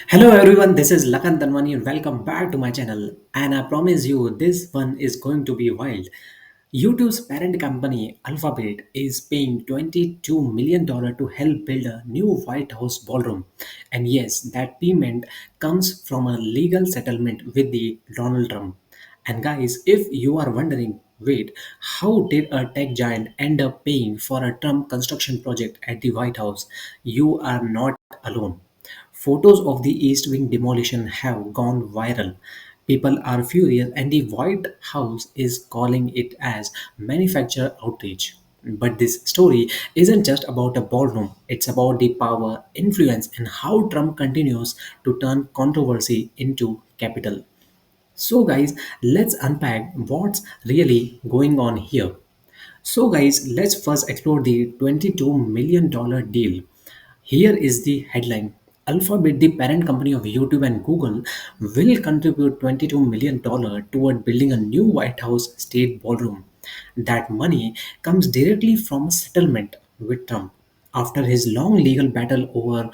Hello everyone, this is Lakan Tanwani and welcome back to my channel. And I promise you, this one is going to be wild. YouTube's parent company Alphabet is paying $22 million to help build a new White House ballroom. And yes, that payment comes from a legal settlement with the Donald Trump. And guys, if you are wondering, wait, how did a tech giant end up paying for a Trump construction project at the White House? You are not alone. Photos of the East Wing demolition have gone viral. People are furious, and the White House is calling it as manufacturer outrage. But this story isn't just about a ballroom, it's about the power, influence, and how Trump continues to turn controversy into capital. So, guys, let's unpack what's really going on here. So, guys, let's first explore the $22 million deal. Here is the headline. Alphabet, the parent company of YouTube and Google, will contribute $22 million toward building a new White House state ballroom. That money comes directly from a settlement with Trump after his long legal battle over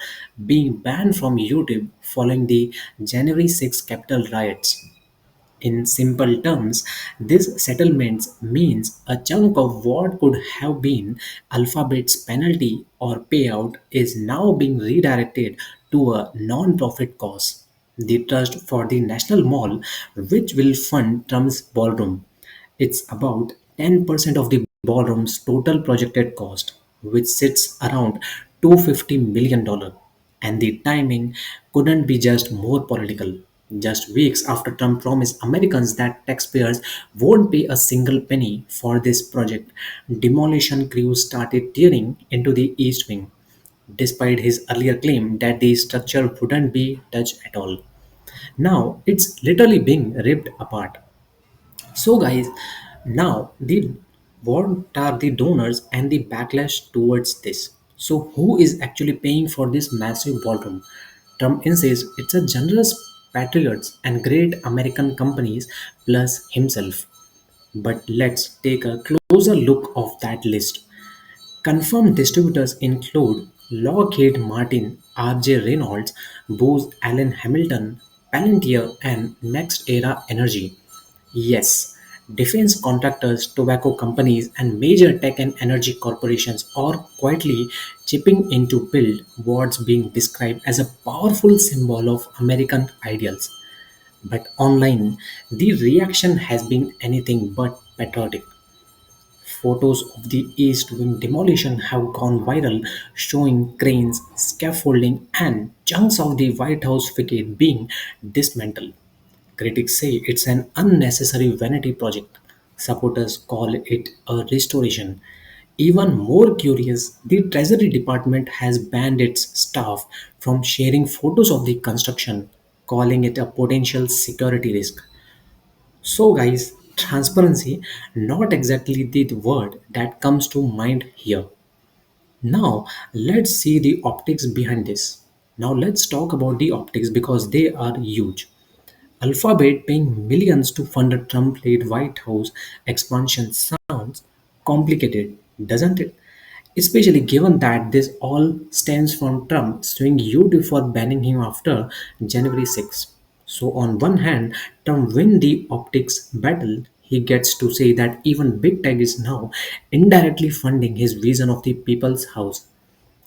being banned from YouTube following the January 6 Capitol riots. In simple terms, this settlement means a chunk of what could have been Alphabet's penalty or payout is now being redirected to a non-profit cause, the Trust for the National Mall, which will fund Trump's ballroom. It's about 10% of the ballroom's total projected cost, which sits around $250 million. And the timing couldn't be just more political. Just weeks after Trump promised Americans that taxpayers won't pay a single penny for this project, demolition crews started tearing into the East Wing, despite his earlier claim that the structure wouldn't be touched at all. Now it's literally being ripped apart. So, guys, now the what are the donors and the backlash towards this? So, who is actually paying for this massive ballroom? Trump insists it's a generous patriots and great American companies plus himself. But let's take a closer look of that list. Confirmed distributors include Lockheed Martin, R.J. Reynolds, Bose Allen Hamilton, Palantir, and Next Era Energy. Yes, defense contractors, tobacco companies, and major tech and energy corporations are quietly chipping in to build what's being described as a powerful symbol of American ideals. But online, the reaction has been anything but patriotic. Photos of the East Wing demolition have gone viral, showing cranes, scaffolding, and chunks of the White House facade being dismantled. Critics say it's an unnecessary vanity project. Supporters call it a restoration. Even more curious, the Treasury Department has banned its staff from sharing photos of the construction, calling it a potential security risk. So, guys, transparency not exactly the word that comes to mind here. Now, let's see the optics behind this. Now, let's talk about the optics because they are huge. Alphabet paying millions to fund a Trump led White House expansion sounds complicated, doesn't it? Especially given that this all stems from Trump suing YouTube for banning him after January 6. So, on one hand, Trump win the optics battle. He gets to say that even big tech is now indirectly funding his vision of the people's house.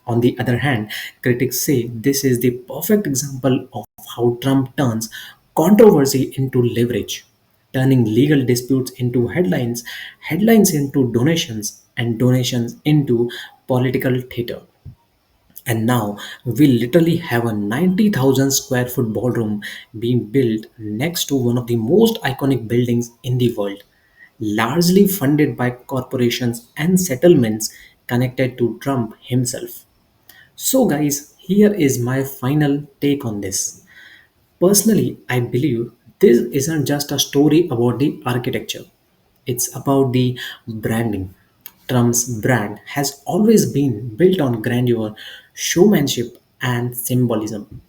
On the other hand, critics say this is the perfect example of how Trump turns controversy into leverage, turning legal disputes into headlines, headlines into donations, and donations into political theater. And now we literally have a 90,000 square foot ballroom being built next to one of the most iconic buildings in the world, largely funded by corporations and settlements connected to Trump himself. So, guys, here is my final take on this. Personally, I believe this isn't just a story about the architecture, it's about the branding. Trump's brand has always been built on grandeur, showmanship, and symbolism.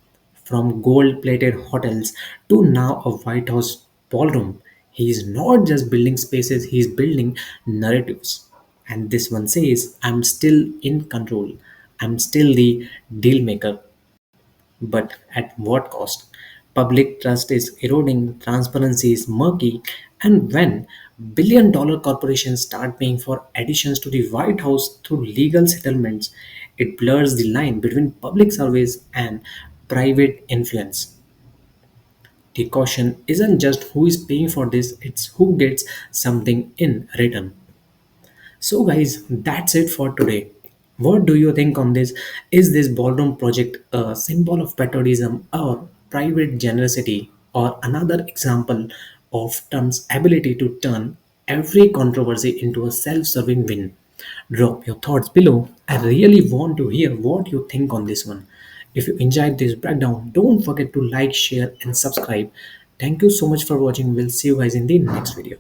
From gold plated hotels to now a White House ballroom, he is not just building spaces, he is building narratives. And this one says, I'm still in control, I'm still the deal maker. But at what cost? Public trust is eroding, transparency is murky, and when billion-dollar corporations start paying for additions to the White House through legal settlements, it blurs the line between public service and private influence. The caution isn't just who is paying for this, it's who gets something in return. So, guys, that's it for today. What do you think on this? Is this ballroom project a symbol of patriotism or private generosity, or another example of Trump's ability to turn every controversy into a self serving win? Drop your thoughts below. I really want to hear what you think on this one. If you enjoyed this breakdown, don't forget to like, share, and subscribe. Thank you so much for watching. We'll see you guys in the next video.